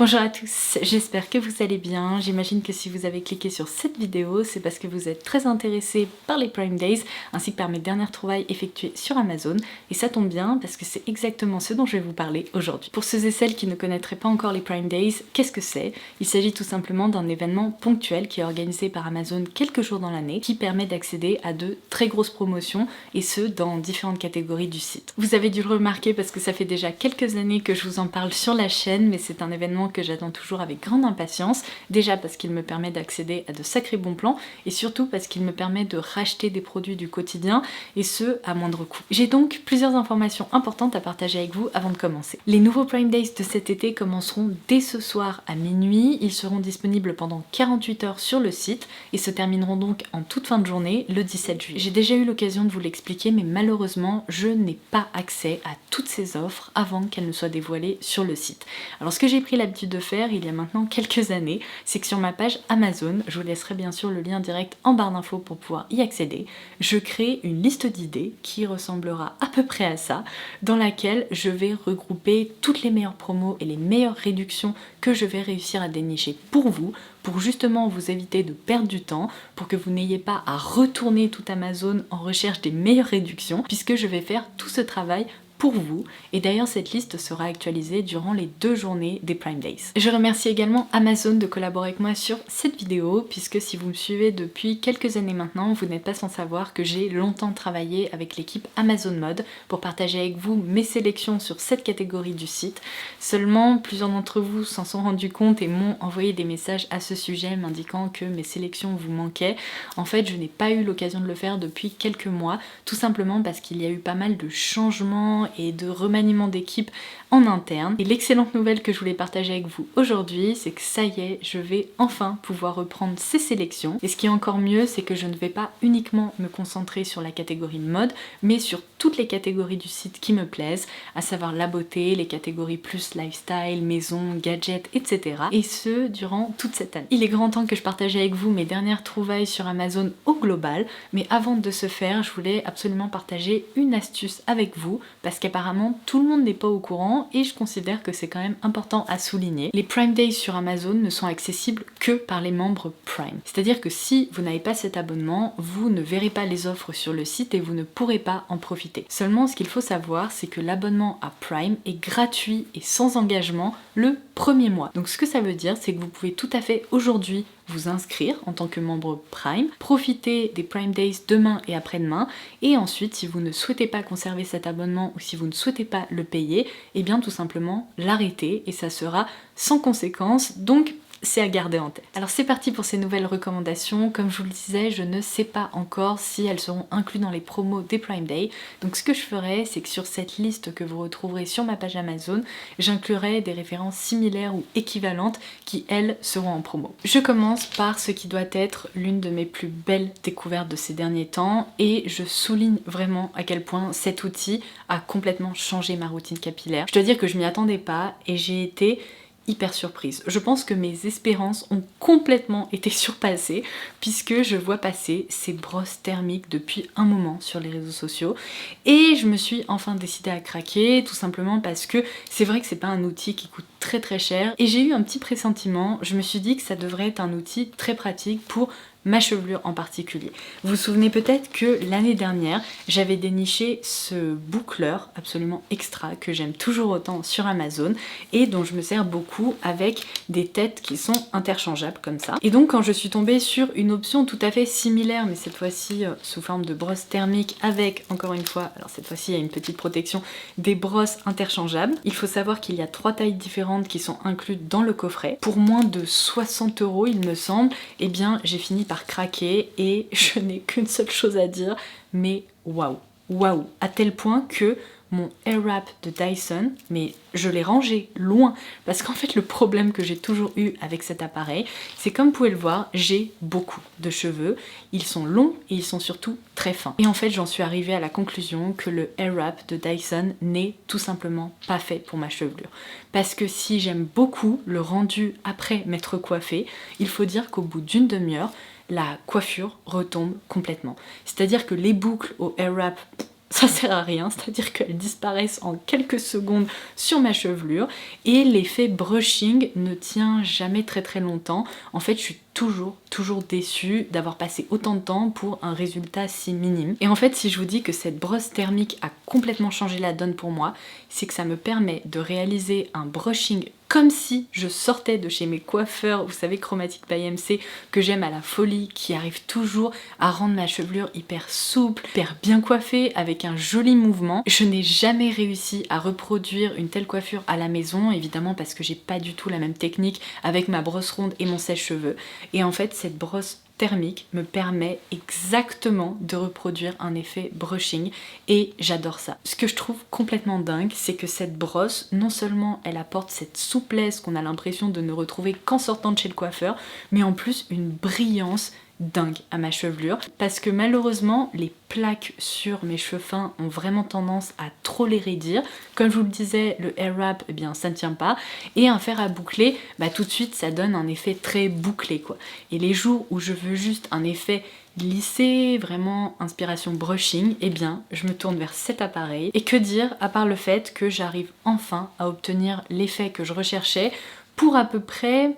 Bonjour à tous, j'espère que vous allez bien. J'imagine que si vous avez cliqué sur cette vidéo, c'est parce que vous êtes très intéressé par les Prime Days ainsi que par mes dernières trouvailles effectuées sur Amazon. Et ça tombe bien parce que c'est exactement ce dont je vais vous parler aujourd'hui. Pour ceux et celles qui ne connaîtraient pas encore les Prime Days, qu'est-ce que c'est? Il s'agit tout simplement d'un événement ponctuel qui est organisé par Amazon quelques jours dans l'année qui permet d'accéder à de très grosses promotions et ce dans différentes catégories du site. Vous avez dû le remarquer parce que ça fait déjà quelques années que je vous en parle sur la chaîne, mais c'est un événement que j'attends toujours avec grande impatience, déjà parce qu'il me permet d'accéder à de sacrés bons plans et surtout parce qu'il me permet de racheter des produits du quotidien et ce à moindre coût. J'ai donc plusieurs informations importantes à partager avec vous avant de commencer. Les nouveaux Prime Days de cet été commenceront dès ce soir à minuit, ils seront disponibles pendant 48 heures sur le site et se termineront donc en toute fin de journée le 17 juillet. J'ai déjà eu l'occasion de vous l'expliquer mais malheureusement je n'ai pas accès à toutes ces offres avant qu'elles ne soient dévoilées sur le site. Alors ce que j'ai pris l'habitude de faire il y a maintenant quelques années, c'est que sur ma page Amazon, je vous laisserai bien sûr le lien direct en barre d'infos pour pouvoir y accéder, je crée une liste d'idées qui ressemblera à peu près à ça, dans laquelle je vais regrouper toutes les meilleures promos et les meilleures réductions que je vais réussir à dénicher pour vous, pour justement vous éviter de perdre du temps, pour que vous n'ayez pas à retourner tout Amazon en recherche des meilleures réductions, puisque je vais faire tout ce travail pour vous, et d'ailleurs cette liste sera actualisée durant les 2 journées des Prime Days. Je remercie également Amazon de collaborer avec moi sur cette vidéo, puisque si vous me suivez depuis quelques années maintenant, vous n'êtes pas sans savoir que j'ai longtemps travaillé avec l'équipe Amazon Mode pour partager avec vous mes sélections sur cette catégorie du site. Seulement, plusieurs d'entre vous s'en sont rendus compte et m'ont envoyé des messages à ce sujet m'indiquant que mes sélections vous manquaient. En fait, je n'ai pas eu l'occasion de le faire depuis quelques mois, tout simplement parce qu'il y a eu pas mal de changements et de remaniement d'équipe en interne. Et l'excellente nouvelle que je voulais partager avec vous aujourd'hui, c'est que ça y est, je vais enfin pouvoir reprendre ces sélections. Et ce qui est encore mieux, c'est que je ne vais pas uniquement me concentrer sur la catégorie mode, mais sur toutes les catégories du site qui me plaisent, à savoir la beauté, les catégories plus lifestyle, maison, gadgets, etc. Et ce, durant toute cette année. Il est grand temps que je partage avec vous mes dernières trouvailles sur Amazon au global, mais avant de ce faire, je voulais absolument partager une astuce avec vous, parce qu'apparemment tout le monde n'est pas au courant et je considère que c'est quand même important à souligner. Les Prime Days sur Amazon ne sont accessibles que par les membres Prime. C'est-à-dire que si vous n'avez pas cet abonnement, vous ne verrez pas les offres sur le site et vous ne pourrez pas en profiter. Seulement ce qu'il faut savoir, c'est que l'abonnement à Prime est gratuit et sans engagement le premier mois. Donc ce que ça veut dire, c'est que vous pouvez tout à fait aujourd'hui vous inscrire en tant que membre Prime, profiter des Prime Days demain et après-demain, et ensuite si vous ne souhaitez pas conserver cet abonnement ou si vous ne souhaitez pas le payer, et bien tout simplement l'arrêter et ça sera sans conséquence, donc c'est à garder en tête. Alors c'est parti pour ces nouvelles recommandations. Comme je vous le disais, je ne sais pas encore si elles seront incluses dans les promos des Prime Day. Donc ce que je ferai, c'est que sur cette liste que vous retrouverez sur ma page Amazon, j'inclurai des références similaires ou équivalentes qui, elles, seront en promo. Je commence par ce qui doit être l'une de mes plus belles découvertes de ces derniers temps et je souligne vraiment à quel point cet outil a complètement changé ma routine capillaire. Je dois dire que je m'y attendais pas et j'ai été hyper surprise. Je pense que mes espérances ont complètement été surpassées puisque je vois passer ces brosses thermiques depuis un moment sur les réseaux sociaux et je me suis enfin décidée à craquer tout simplement parce que c'est vrai que c'est pas un outil qui coûte très cher et j'ai eu un petit pressentiment, je me suis dit que ça devrait être un outil très pratique pour ma chevelure en particulier. Vous vous souvenez peut-être que l'année dernière, j'avais déniché ce boucleur absolument extra que j'aime toujours autant sur Amazon et dont je me sers beaucoup avec des têtes qui sont interchangeables comme ça. Et donc quand je suis tombée sur une option tout à fait similaire, mais cette fois-ci sous forme de brosse thermique avec, encore une fois, alors cette fois-ci il y a une petite protection, des brosses interchangeables. Il faut savoir qu'il y a 3 tailles différentes qui sont incluses dans le coffret. Pour moins de 60 € il me semble, eh bien j'ai fini par craquer et je n'ai qu'une seule chose à dire, mais waouh, waouh, à tel point que mon Airwrap de Dyson, mais je l'ai rangé loin parce qu'en fait le problème que j'ai toujours eu avec cet appareil, c'est comme vous pouvez le voir, j'ai beaucoup de cheveux, ils sont longs et ils sont surtout très fins. Et en fait j'en suis arrivée à la conclusion que le Airwrap de Dyson n'est tout simplement pas fait pour ma chevelure. Parce que si j'aime beaucoup le rendu après m'être coiffée, il faut dire qu'au bout d'une demi-heure, la coiffure retombe complètement. C'est-à-dire que les boucles au Airwrap, ça sert à rien, c'est-à-dire qu'elles disparaissent en quelques secondes sur ma chevelure et l'effet brushing ne tient jamais très longtemps. En fait, je suis toujours déçue d'avoir passé autant de temps pour un résultat si minime. Et en fait, si je vous dis que cette brosse thermique a complètement changé la donne pour moi, c'est que ça me permet de réaliser un brushing comme si je sortais de chez mes coiffeurs, vous savez, Chromatic by MC, que j'aime à la folie, qui arrive toujours à rendre ma chevelure hyper souple, hyper bien coiffée, avec un joli mouvement. Je n'ai jamais réussi à reproduire une telle coiffure à la maison, évidemment parce que j'ai pas du tout la même technique avec ma brosse ronde et mon sèche-cheveux. Et en fait, cette brosse thermique me permet exactement de reproduire un effet brushing et j'adore ça. Ce que je trouve complètement dingue, c'est que cette brosse, non seulement elle apporte cette souplesse qu'on a l'impression de ne retrouver qu'en sortant de chez le coiffeur, mais en plus une brillance dingue à ma chevelure parce que malheureusement les plaques sur mes cheveux fins ont vraiment tendance à trop les raidir. Comme je vous le disais, le hair wrap, eh bien ça ne tient pas, et un fer à boucler, bah tout de suite ça donne un effet très bouclé quoi. Et les jours où je veux juste un effet lissé, vraiment inspiration brushing, eh bien je me tourne vers cet appareil. Et que dire à part le fait que j'arrive enfin à obtenir l'effet que je recherchais pour à peu près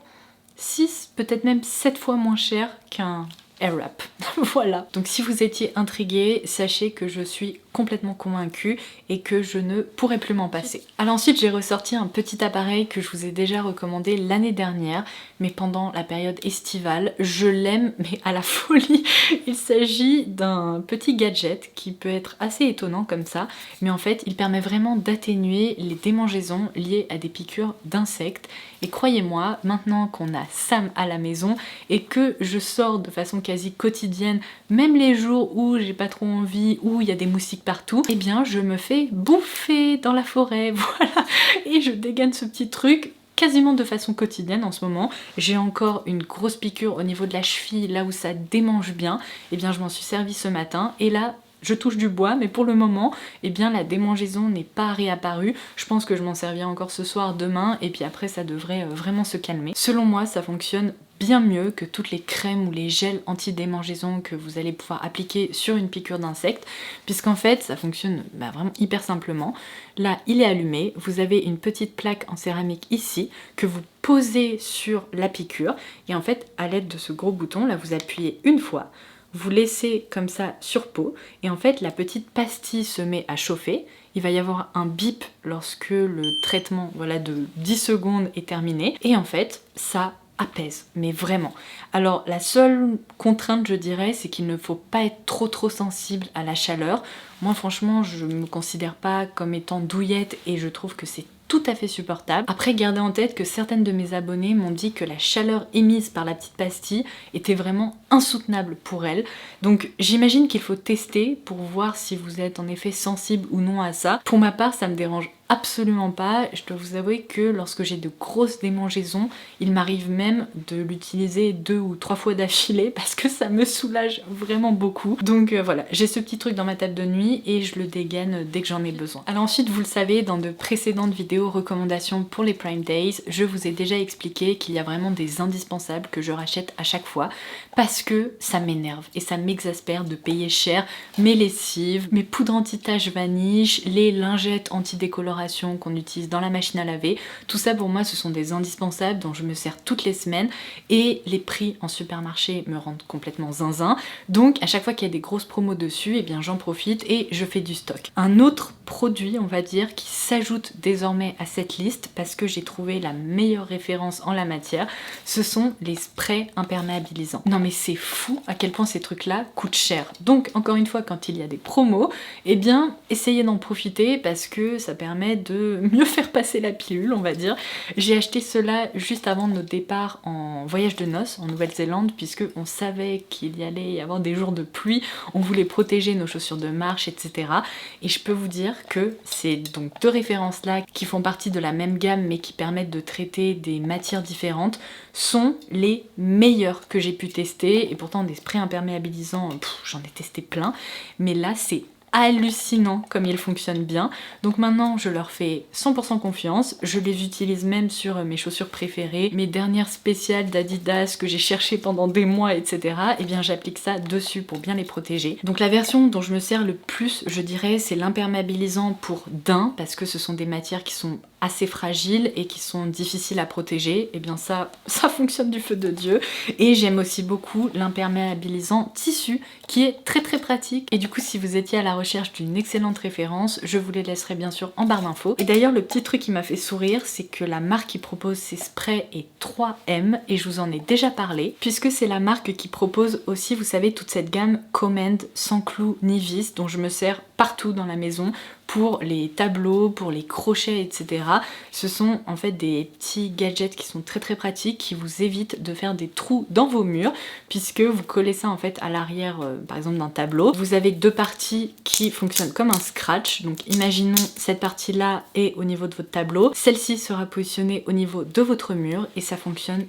6, peut-être même 7 fois moins cher qu'un hair wrap. Voilà. Donc si vous étiez intrigué, sachez que je suis complètement convaincue et que je ne pourrais plus m'en passer. Alors ensuite j'ai ressorti un petit appareil que je vous ai déjà recommandé l'année dernière, mais pendant la période estivale. Je l'aime mais à la folie. Il s'agit d'un petit gadget qui peut être assez étonnant comme ça, mais en fait il permet vraiment d'atténuer les démangeaisons liées à des piqûres d'insectes. Et croyez-moi, maintenant qu'on a Sam à la maison et que je sors de façon quasi quotidienne, même les jours où j'ai pas trop envie, où il y a des moustiques partout, eh bien je me fais bouffer dans la forêt, voilà, et je dégaine ce petit truc quasiment de façon quotidienne en ce moment. J'ai encore une grosse piqûre au niveau de la cheville, là où ça démange bien, et bien je m'en suis servi ce matin, et là je touche du bois, mais pour le moment, eh bien la démangeaison n'est pas réapparue. Je pense que je m'en servirai encore ce soir, demain, et puis après ça devrait vraiment se calmer. Selon moi, ça fonctionne bien mieux que toutes les crèmes ou les gels anti-démangeaison que vous allez pouvoir appliquer sur une piqûre d'insecte, puisqu'en fait ça fonctionne vraiment hyper simplement. Là il est allumé, vous avez une petite plaque en céramique ici que vous posez sur la piqûre, et en fait à l'aide de ce gros bouton là vous appuyez une fois, vous laissez comme ça sur peau, et en fait la petite pastille se met à chauffer. Il va y avoir un bip lorsque le traitement voilà, de 10 secondes est terminé, et en fait ça apaise, mais vraiment. Alors la seule contrainte je dirais, c'est qu'il ne faut pas être trop sensible à la chaleur. Moi franchement je me considère pas comme étant douillette et je trouve que c'est tout à fait supportable. Après, gardez en tête que certaines de mes abonnées m'ont dit que la chaleur émise par la petite pastille était vraiment insoutenable pour elles. Donc j'imagine qu'il faut tester pour voir si vous êtes en effet sensible ou non à ça. Pour ma part, ça me dérange absolument pas. Je dois vous avouer que lorsque j'ai de grosses démangeaisons, il m'arrive même de l'utiliser 2 ou 3 fois d'affilée parce que ça me soulage vraiment beaucoup. Donc voilà, j'ai ce petit truc dans ma table de nuit et je le dégaine dès que j'en ai besoin. Alors ensuite, vous le savez, dans de précédentes vidéos recommandations pour les Prime Days, je vous ai déjà expliqué qu'il y a vraiment des indispensables que je rachète à chaque fois parce que ça m'énerve et ça m'exaspère de payer cher mes lessives, mes poudres anti-taches vanish, les lingettes anti-décoloration qu'on utilise dans la machine à laver. Tout ça pour moi ce sont des indispensables dont je me sers toutes les semaines et les prix en supermarché me rendent complètement zinzin. Donc à chaque fois qu'il y a des grosses promos dessus, eh bien j'en profite et je fais du stock. Un autre produit on va dire qui s'ajoute désormais à cette liste parce que j'ai trouvé la meilleure référence en la matière, ce sont les sprays imperméabilisants. Non mais c'est fou à quel point ces trucs là coûtent cher. Donc encore une fois quand il y a des promos, eh bien essayez d'en profiter parce que ça permet de mieux faire passer la pilule on va dire. J'ai acheté cela juste avant notre départ en voyage de noces en Nouvelle-Zélande puisque on savait qu'il y allait y avoir des jours de pluie, on voulait protéger nos chaussures de marche etc. Et je peux vous dire que c'est donc deux références là qui font partie de la même gamme mais qui permettent de traiter des matières différentes sont les meilleurs que j'ai pu tester et pourtant des sprays imperméabilisants j'en ai testé plein mais là c'est hallucinant comme ils fonctionnent bien. Donc maintenant je leur fais 100% confiance, je les utilise même sur mes chaussures préférées, mes dernières spéciales d'Adidas que j'ai cherché pendant des mois, etc. Et bien j'applique ça dessus pour bien les protéger. Donc la version dont je me sers le plus, je dirais, c'est l'imperméabilisant pour daim, parce que ce sont des matières qui sont assez fragiles et qui sont difficiles à protéger. Et bien ça fonctionne du feu de Dieu. Et j'aime aussi beaucoup l'imperméabilisant tissu qui est très pratique. Et du coup si vous étiez à la recherche d'une excellente référence, je vous les laisserai bien sûr en barre d'infos. Et d'ailleurs le petit truc qui m'a fait sourire, c'est que la marque qui propose ces sprays est 3M et je vous en ai déjà parlé, puisque c'est la marque qui propose aussi, vous savez, toute cette gamme Command sans clous ni vis dont je me sers partout dans la maison pour les tableaux, pour les crochets, etc. Ce sont en fait des petits gadgets qui sont très pratiques, qui vous évitent de faire des trous dans vos murs, puisque vous collez ça en fait à l'arrière par exemple d'un tableau. Vous avez deux parties qui fonctionnent comme un scratch, donc imaginons cette partie là est au niveau de votre tableau, celle-ci sera positionnée au niveau de votre mur et ça fonctionne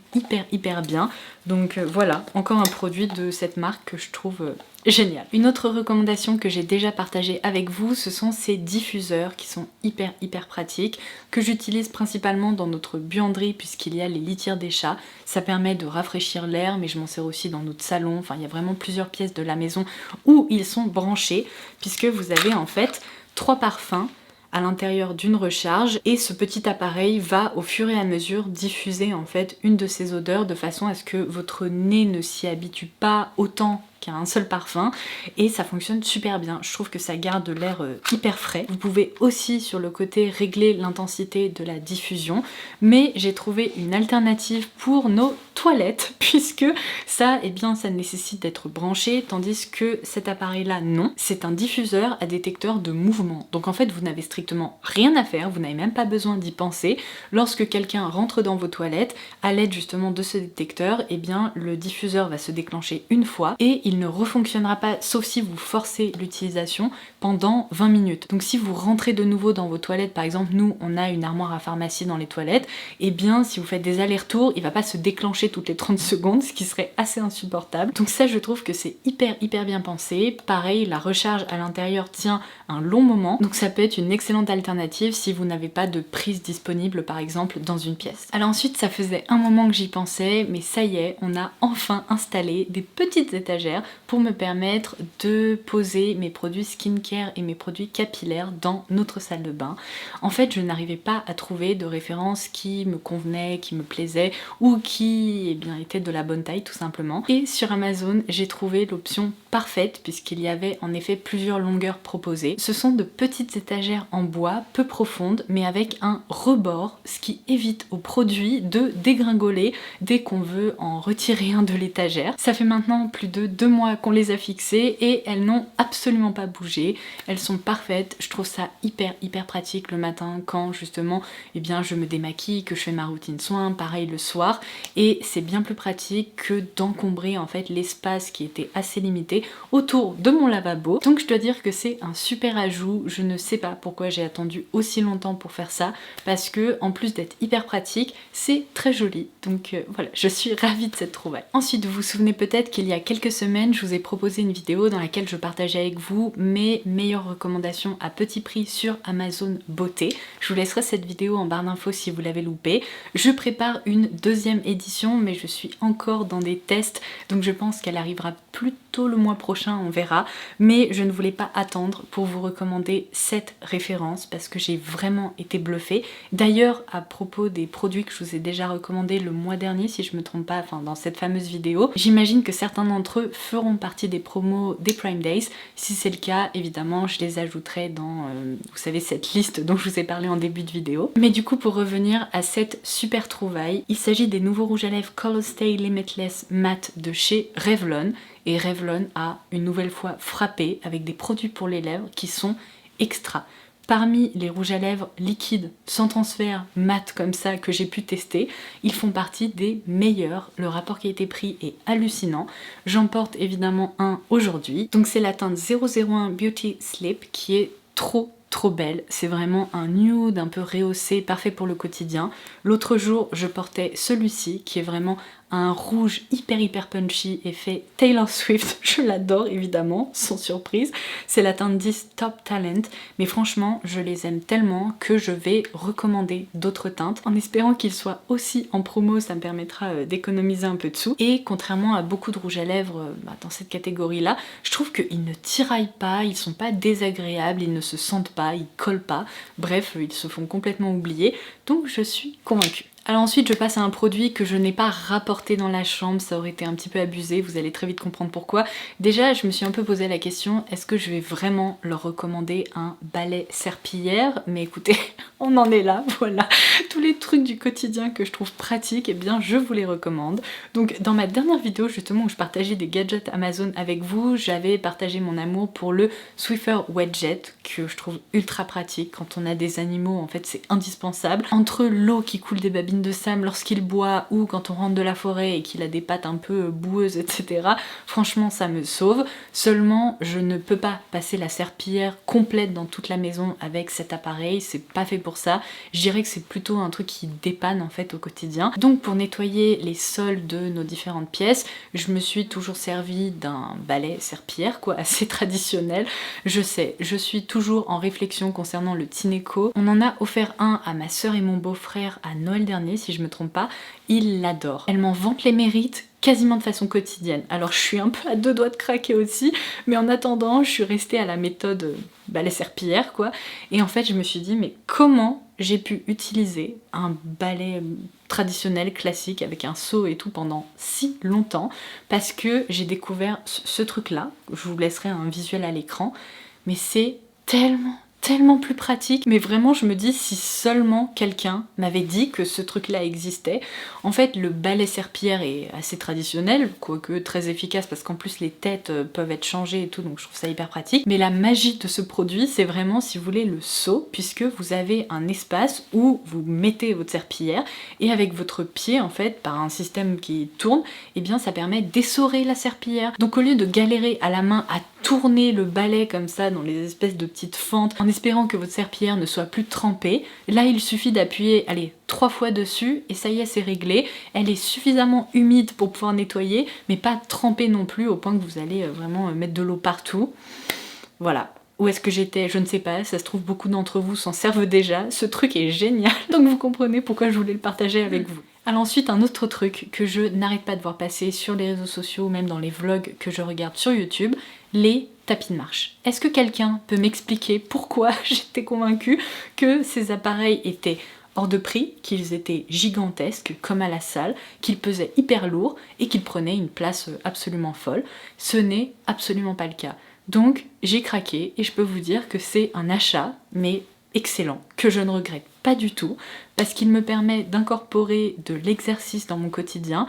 hyper bien. Donc voilà, encore un produit de cette marque que je trouve génial. Une autre recommandation que j'ai déjà partagée avec vous, ce sont ces diffuseurs qui sont hyper pratiques, que j'utilise principalement dans notre buanderie puisqu'il y a les litières des chats. Ça permet de rafraîchir l'air, mais je m'en sers aussi dans notre salon. Enfin, il y a vraiment plusieurs pièces de la maison où ils sont branchés, puisque vous avez en fait 3 parfums à l'intérieur d'une recharge et ce petit appareil va au fur et à mesure diffuser en fait une de ces odeurs de façon à ce que votre nez ne s'y habitue pas autant qu'à un seul parfum et ça fonctionne super bien. Je trouve que ça garde l'air hyper frais. Vous pouvez aussi sur le côté régler l'intensité de la diffusion, mais j'ai trouvé une alternative pour nos toilettes puisque ça, eh bien, ça nécessite d'être branché, tandis que cet appareil là non, c'est un diffuseur à détecteur de mouvement. Donc en fait vous n'avez strictement rien à faire, vous n'avez même pas besoin d'y penser. Lorsque quelqu'un rentre dans vos toilettes, à l'aide justement de ce détecteur, eh bien le diffuseur va se déclencher une fois et il ne refonctionnera pas sauf si vous forcez l'utilisation pendant 20 minutes. Donc si vous rentrez de nouveau dans vos toilettes, par exemple nous on a une armoire à pharmacie dans les toilettes, et bien si vous faites des allers-retours, il va pas se déclencher toutes les 30 secondes, ce qui serait assez insupportable. Donc ça je trouve que c'est hyper bien pensé. Pareil, la recharge à l'intérieur tient un long moment, donc ça peut être une excellente alternative si vous n'avez pas de prise disponible par exemple dans une pièce. Alors ensuite ça faisait un moment que j'y pensais, mais ça y est, on a enfin installé des petites étagères pour me permettre de poser mes produits skincare et mes produits capillaires dans notre salle de bain. En fait je n'arrivais pas à trouver de référence qui me convenait, qui me plaisait ou qui eh bien, était de la bonne taille tout simplement. Et sur Amazon j'ai trouvé l'option parfaite puisqu'il y avait en effet plusieurs longueurs proposées. Ce sont de petites étagères en bois peu profondes mais avec un rebord, ce qui évite aux produits de dégringoler dès qu'on veut en retirer un de l'étagère. Ça fait maintenant plus de 2 mois qu'on les a fixées et elles n'ont absolument pas bougé. Elles sont parfaites, je trouve ça hyper pratique le matin quand justement eh bien, je me démaquille, que je fais ma routine soin, pareil le soir, et c'est bien plus pratique que d'encombrer en fait l'espace qui était assez limité autour de mon lavabo. Donc je dois dire que c'est un super ajout. Je ne sais pas pourquoi j'ai attendu aussi longtemps pour faire ça, parce que en plus d'être hyper pratique, c'est très joli. Donc voilà, je suis ravie de cette trouvaille. Ensuite, vous vous souvenez peut-être qu'il y a quelques semaines, je vous ai proposé une vidéo dans laquelle je partageais avec vous mes meilleures recommandations à petit prix sur Amazon Beauté. Je vous laisserai cette vidéo en barre d'infos si vous l'avez loupée. Je prépare une deuxième édition, mais je suis encore dans des tests, donc je pense qu'elle arrivera plutôt le mois prochain, on verra. Mais je ne voulais pas attendre pour vous recommander cette référence parce que j'ai vraiment été bluffée. D'ailleurs, à propos des produits que je vous ai déjà recommandés le mois dernier, si je me trompe pas, enfin dans cette fameuse vidéo, j'imagine que certains d'entre eux feront partie des promos des Prime Days. Si c'est le cas, évidemment, je les ajouterai dans, vous savez, cette liste dont je vous ai parlé en début de vidéo. Mais du coup, pour revenir à cette super trouvaille, il s'agit des nouveaux rouges à lèvres Color Stay Limitless Matte de chez Revlon. Et Revlon a une nouvelle fois frappé avec des produits pour les lèvres qui sont extra. Parmi les rouges à lèvres liquides, sans transfert, mat comme ça que j'ai pu tester, ils font partie des meilleurs. Le rapport qualité-prix est hallucinant. J'en porte évidemment un aujourd'hui. Donc c'est la teinte 001 Beauty Sleep qui est trop belle, c'est vraiment un nude un peu rehaussé, parfait pour le quotidien. L'autre jour je portais celui-ci qui est vraiment un rouge hyper punchy effet Taylor Swift, je l'adore évidemment, sans surprise. C'est la teinte 10 Top Talent, mais franchement je les aime tellement que je vais recommander d'autres teintes en espérant qu'ils soient aussi en promo, ça me permettra d'économiser un peu de sous. Et contrairement à beaucoup de rouges à lèvres dans cette catégorie là, je trouve qu'ils ne tiraillent pas, ils sont pas désagréables, ils ne se sentent pas, ils collent pas, bref ils se font complètement oublier, donc je suis convaincue. Alors ensuite je passe à un produit que je n'ai pas rapporté dans la chambre, ça aurait été un petit peu abusé, vous allez très vite comprendre pourquoi. Déjà je me suis un peu posé la question, est-ce que je vais vraiment leur recommander un balai serpillière? Mais écoutez, on en est là, voilà. Tous les trucs du quotidien que je trouve pratiques, eh bien je vous les recommande. Donc dans ma dernière vidéo justement où je partageais des gadgets Amazon avec vous, j'avais partagé mon amour pour le Swiffer Wedget que je trouve ultra pratique quand on a des animaux, en fait c'est indispensable. Entre l'eau qui coule des babines de Sam lorsqu'il boit ou quand on rentre de la forêt et qu'il a des pattes un peu boueuses, etc. Franchement ça me sauve. Seulement je ne peux pas passer la serpillière complète dans toute la maison avec cet appareil, c'est pas fait pour ça. Je dirais que c'est plutôt un truc qui dépanne en fait au quotidien. Donc pour nettoyer les sols de nos différentes pièces, je me suis toujours servi d'un balai serpillière quoi, assez traditionnel. Je sais, je suis toujours en réflexion concernant le Tineco. On en a offert un à ma soeur et mon beau-frère à Noël dernier si je me trompe pas. Ils l'adorent. Elle m'en vante les mérites quasiment de façon quotidienne. Alors je suis un peu à deux doigts de craquer aussi, mais en attendant je suis restée à la méthode balai serpillière quoi. Et en fait je me suis dit mais comment j'ai pu utiliser un balai traditionnel, classique, avec un seau et tout pendant si longtemps, parce que j'ai découvert ce truc-là, je vous laisserai un visuel à l'écran, mais c'est tellement plus pratique. Mais vraiment je me dis si seulement quelqu'un m'avait dit que ce truc là existait. En fait le balai serpillière est assez traditionnel, quoique très efficace parce qu'en plus les têtes peuvent être changées et tout, donc je trouve ça hyper pratique. Mais la magie de ce produit c'est vraiment si vous voulez le seau, puisque vous avez un espace où vous mettez votre serpillière et avec votre pied en fait par un système qui tourne, et bien ça permet d'essorer la serpillière. Donc au lieu de galérer à la main à tourner le balai comme ça dans les espèces de petites fentes en espérant que votre serpillière ne soit plus trempée, là il suffit d'appuyer, allez, 3 fois dessus et ça y est c'est réglé. Elle est suffisamment humide pour pouvoir nettoyer mais pas trempée non plus au point que vous allez vraiment mettre de l'eau partout. Voilà. Où est-ce que j'étais? Je ne sais pas, ça se trouve beaucoup d'entre vous s'en servent déjà, ce truc est génial, donc vous comprenez pourquoi je voulais le partager avec vous. Alors ensuite un autre truc que je n'arrête pas de voir passer sur les réseaux sociaux ou même dans les vlogs que je regarde sur YouTube, les tapis de marche. Est-ce que quelqu'un peut m'expliquer pourquoi j'étais convaincue que ces appareils étaient hors de prix, qu'ils étaient gigantesques comme à la salle, qu'ils pesaient hyper lourd et qu'ils prenaient une place absolument folle? Ce n'est absolument pas le cas. Donc j'ai craqué et je peux vous dire que c'est un achat, mais excellent, que je ne regrette pas du tout, parce qu'il me permet d'incorporer de l'exercice dans mon quotidien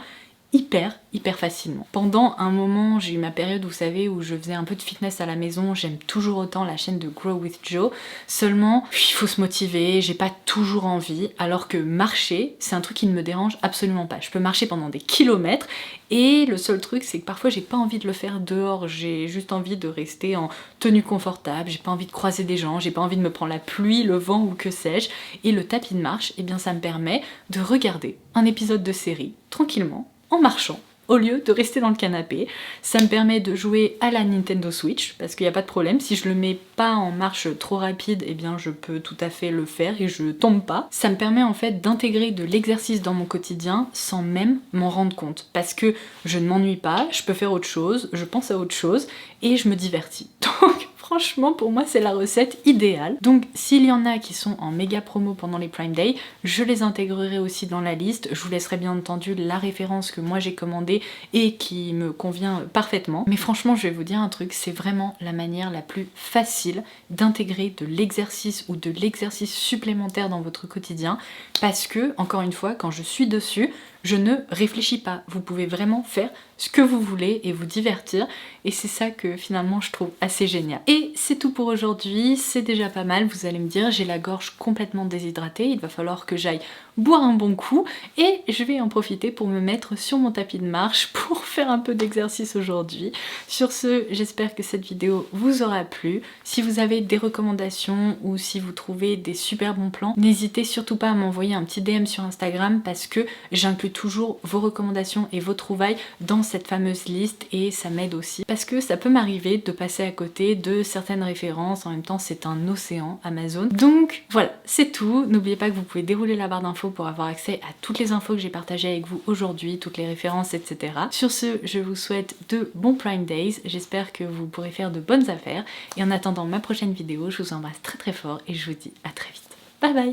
hyper facilement. Pendant un moment, j'ai eu ma période, vous savez, où je faisais un peu de fitness à la maison, j'aime toujours autant la chaîne de Grow with Joe, seulement il faut se motiver, j'ai pas toujours envie, alors que marcher, c'est un truc qui ne me dérange absolument pas. Je peux marcher pendant des kilomètres, et le seul truc, c'est que parfois j'ai pas envie de le faire dehors, j'ai juste envie de rester en tenue confortable, j'ai pas envie de croiser des gens, j'ai pas envie de me prendre la pluie, le vent ou que sais-je, et le tapis de marche, eh bien ça me permet de regarder un épisode de série, tranquillement, en marchant, au lieu de rester dans le canapé. Ça me permet de jouer à la Nintendo Switch, parce qu'il n'y a pas de problème, si je le mets pas en marche trop rapide, eh bien je peux tout à fait le faire et je tombe pas. Ça me permet en fait d'intégrer de l'exercice dans mon quotidien sans même m'en rendre compte, parce que je ne m'ennuie pas, je peux faire autre chose, je pense à autre chose, et je me divertis. Donc franchement pour moi c'est la recette idéale. Donc s'il y en a qui sont en méga promo pendant les Prime Day, je les intégrerai aussi dans la liste. Je vous laisserai bien entendu la référence que moi j'ai commandée et qui me convient parfaitement. Mais franchement je vais vous dire un truc, c'est vraiment la manière la plus facile d'intégrer de l'exercice ou de l'exercice supplémentaire dans votre quotidien, parce que encore une fois quand je suis dessus, je ne réfléchis pas. Vous pouvez vraiment faire ce que vous voulez et vous divertir, et c'est ça que finalement je trouve assez génial. Et c'est tout pour aujourd'hui, c'est déjà pas mal, vous allez me dire, j'ai la gorge complètement déshydratée, il va falloir que j'aille boire un bon coup et je vais en profiter pour me mettre sur mon tapis de marche pour faire un peu d'exercice aujourd'hui. Sur ce, j'espère que cette vidéo vous aura plu. Si vous avez des recommandations ou si vous trouvez des super bons plans, n'hésitez surtout pas à m'envoyer un petit DM sur Instagram parce que j'inclus toujours vos recommandations et vos trouvailles dans cette fameuse liste et ça m'aide aussi parce que ça peut m'arriver de passer à côté de certaines références. En même temps, c'est un océan Amazon. Donc voilà, c'est tout. N'oubliez pas que vous pouvez dérouler la barre d'infos pour avoir accès à toutes les infos que j'ai partagées avec vous aujourd'hui, toutes les références, etc. Sur ce, je vous souhaite de bons Prime Days. J'espère que vous pourrez faire de bonnes affaires. Et en attendant ma prochaine vidéo, je vous embrasse très très fort et je vous dis à très vite. Bye bye!